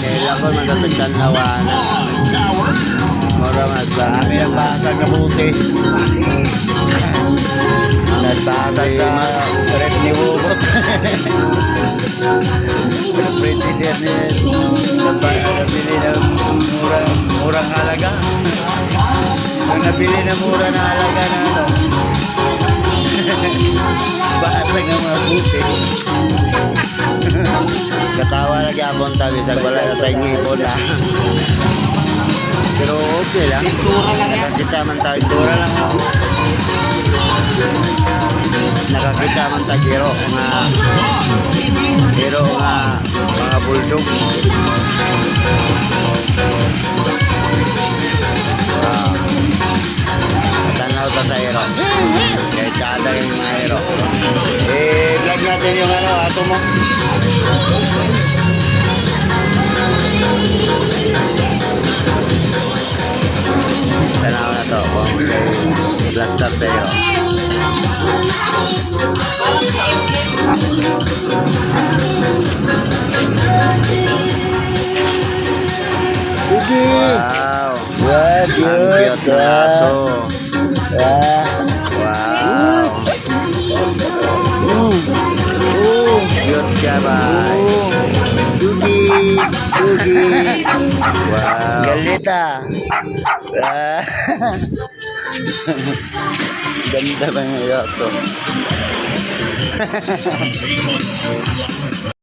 Kailan ko magkatagdan hawana. Mura magbami ang basag na buti. Nagbasag na red ni Wubot. President ni nabili ng murang halaga. Ang nabili na mura na halaga na ano. Basag na mga buti. Katawa lagi akong tabi sa wala na tayong ipon na. Pero okay lang. Nakakita man tayo. Tura lang ako. Nakakita man tayo hero nga mga bulldog. Tanaw ta sa hero. Kahit kada yung mga hero. Vlog natin yung ano, ato mo. Tanaw na to kung blaster tayo. Wow, ang cute na aso. Wow, cute siya ba? Dugi. Wow, galit ah. Ganda ba yung aso?